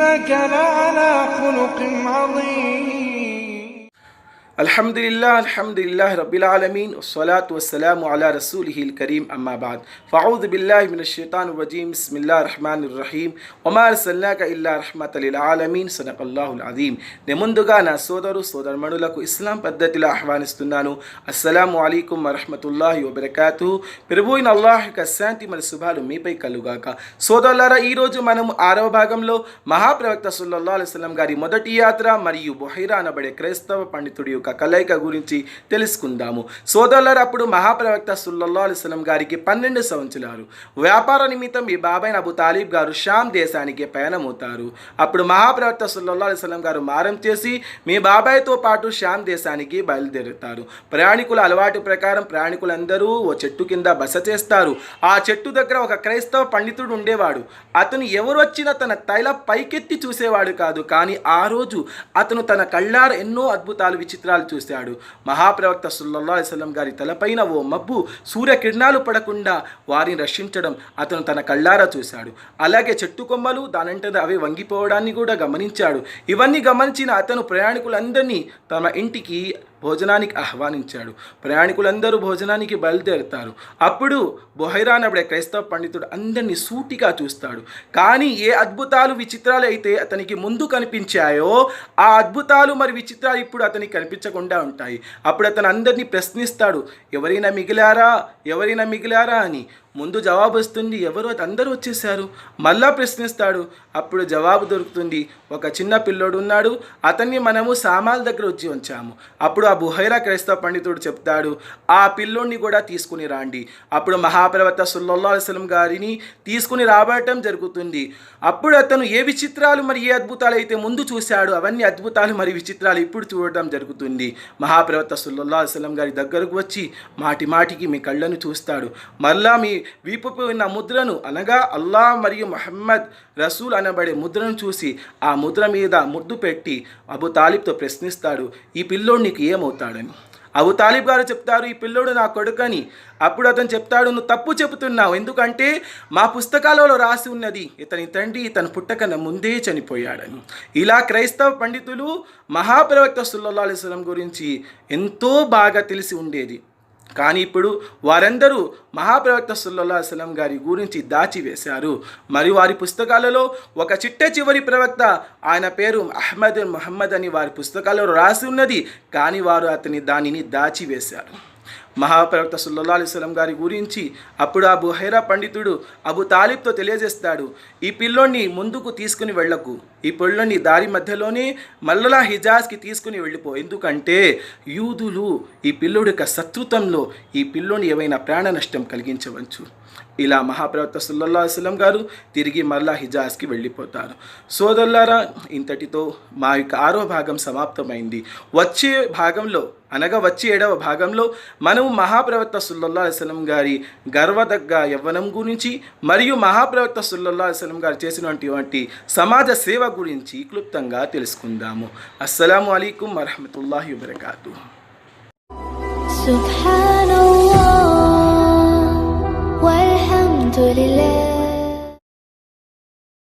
إنك لعلى خلق عظيم. अल्हम्दुलिल्लाह रब्बिल आलमीन वस्सलातु वस्सलामु अला रसूलिहिल करीम अम्मा बाद फ़अऊज़ु बिल्लाहि मिनश शैतानिर रजीम बिस्मिल्लाहिर रहमानिर रहीम वमा अर्सलनाका इल्ला रहमतल लिल आलमीन सदक़ल्लाहुल अज़ीम. నేను ముందుగా నా సోదరుమణులకు ఇస్లాం పద్ధతిలో ఆహ్వానిస్తున్నాను. అస్సలాము అలైకుం వరహ్మతుల్లాహి వబరకాతుహు. ప్రభువైన అల్లాహ్ యొక్క శాంతి మరియు శుభాలు మీపై కలుగాక. సోదరులారా, ఈరోజు మనం 6వ భాగంలో మహాప్రవక్త సల్లల్లాహు అలైహి వసల్లం గారి మొదటి యాత్ర మరియు బుహైరా అనబడే క్రైస్తవ పండితుడి యొక్క కలయిక గురించి తెలుసుకుందాము. సోదరులారా, అప్పుడు మహాప్రవక్త సల్లల్లాహు అలైహి వసల్లం గారికి 12 సంవత్సరాలు. వ్యాపార నిమిత్తం మీ బాబాయ్ అబూ తాలిబ్ గారు షామ్ దేశానికి పయనమవుతారు. అప్పుడు మహాప్రవక్త సల్లల్లాహు అలైహి వసల్లం గారు మారం చేసి మీ బాబాయ్తో పాటు షామ్ దేశానికి బయలుదేరుతారు. ప్రయాణికుల అలవాటు ప్రకారం ప్రయాణికులందరూ ఓ చెట్టు కింద బస చేస్తారు. ఆ చెట్టు దగ్గర ఒక క్రైస్తవ పండితుడు ఉండేవాడు. అతను ఎవరు వచ్చినా తన తైల పైకెత్తి చూసేవాడు కాదు. కానీ ఆ రోజు అతను తన కళ్ళార ఎన్నో అద్భుతాలు విచిత్రాలు చూశాడు. మహాప్రవక్త సల్లల్లాహు అలైహి వసల్లం గారి తలపైన ఓ మబ్బు సూర్యకిరణాలు పడకుండా వారిని రక్షించడం అతను తన కళ్ళారా చూశాడు. అలాగే చెట్టు కొమ్మలు దానంటే అవి వంగిపోవడాన్ని కూడా గమనించాడు. ఇవన్నీ గమనించిన అతను ప్రయాణికులందరినీ తమ ఇంటికి భోజనానికి ఆహ్వానించాడు. ప్రయాణికులందరూ భోజనానికి బయలుదేరుతారు. అప్పుడు బుహైరా అనబడే క్రైస్తవ పండితుడు అందరినీ సూటిగా చూస్తాడు. కానీ ఏ అద్భుతాలు విచిత్రాలు అయితే అతనికి ముందు కనిపించాయో ఆ అద్భుతాలు మరి విచిత్రాలు ఇప్పుడు అతనికి కనిపించకుండా ఉంటాయి. అప్పుడు అతను అందరినీ ప్రశ్నిస్తాడు, ఎవరైనా మిగిలారా అని. ముందు జవాబు వస్తుంది, ఎవరు అందరూ వచ్చేసారు. మళ్ళా ప్రశ్నిస్తాడు. అప్పుడు జవాబు దొరుకుతుంది, ఒక చిన్న పిల్లోడు ఉన్నాడు, అతన్ని మనము సామాల దగ్గర వచ్చి ఉంచాము. అప్పుడు ఆ బుహైరా క్రైస్తవ పండితుడు చెప్తాడు, ఆ పిల్లోడిని కూడా తీసుకుని రాండి. అప్పుడు మహాప్రవక్త సల్లల్లాహు అలైహి వసల్లం గారిని తీసుకుని రాబడటం జరుగుతుంది. అప్పుడు అతను ఏ విచిత్రాలు మరి ఏ అద్భుతాలు అయితే ముందు చూశాడు అవన్నీ అద్భుతాలు మరి విచిత్రాలు ఇప్పుడు చూడటం జరుగుతుంది. మహాప్రవక్త సల్లల్లాహు అలైహి వసల్లం గారి దగ్గరకు వచ్చి మాటికి మీ కళ్ళను చూస్తాడు. మళ్ళా మీ వీపుపై ఉన్న ముద్రను అనగా అల్లాహ్ మరియు ముహమ్మద్ రసూల్ అనబడే ముద్రను చూసి ఆ ముద్ర మీద ముద్దు పెట్టి అబూ తాలిబ్తో ప్రశ్నిస్తాడు, ఈ పిల్లోడు నీకు ఏమవుతాడని. అబూ తాలిబ్ గారు చెప్తారు, ఈ పిల్లోడు నా కొడుకని. అప్పుడు అతను చెప్తాడు, నువ్వు తప్పు చెబుతున్నావు, ఎందుకంటే మా పుస్తకాలలో రాసి ఉన్నది ఇతని తండ్రి ఇతను పుట్టకన్నా ముందే చనిపోయాడని. ఇలా క్రైస్తవ పండితులు మహాప్రవక్త సల్లల్లాహు అలైహి వసల్లం గురించి ఎంతో బాగా తెలిసి ఉండేది. కానీ ఇప్పుడు వారందరూ మహాప్రవక్త సల్లల్లాహు అలైహి వసల్లం గారి గురించి దాచివేశారు. మరియు వారి పుస్తకాలలో ఒక చిట్ట చివరి ప్రవక్త, ఆయన పేరు ముహమ్మద్ అని వారి పుస్తకాలలో రాసి ఉన్నది. కానీ వారు దానిని దాచివేశారు. మహాప్రవక్త సల్లల్లాహు అలైహి వసల్లం గారి గురించి అప్పుడు ఆ బుహైరా పండితుడు అబూ తాలిబ్తో తెలియజేస్తాడు, ఈ పిల్లోడిని ముందుకు తీసుకుని వెళ్ళకు, ఈ పిల్లోడిని దారి మధ్యలోనే మళ్ళా హిజాజ్కి తీసుకుని వెళ్ళిపో, ఎందుకంటే యూదులు ఈ పిల్లోడి యొక్క శత్రుత్వంలో ఈ పిల్లోని ఏవైనా ప్రాణ నష్టం కలిగించవచ్చు. ఇలా మహాప్రవక్త సల్లల్లాహు అలైహి వసల్లం గారు తిరిగి మళ్ళా హిజాజ్కి వెళ్ళిపోతారు. సోదరులారా, ఇంతటితో మా యొక్క 6వ భాగం సమాప్తమైంది. వచ్చే 7వ భాగంలో మనం మహాప్రవక్త సల్లల్లాహు అలైహి వసల్లం గారి గర్వదగ్గ యవ్వనం గురించి మరియు మహాప్రవక్త సల్లల్లాహు అలైహి వసల్లం గారు చేసినటువంటి సమాజ సేవ గురించి క్లుప్తంగా తెలుసుకుందాము. అస్సలాము అలైకుం వరహ్మతుల్లాహి వబరకాతుహు. సుబ్హానల్లాహ్ వల్హమ్దులిల్లాహ్.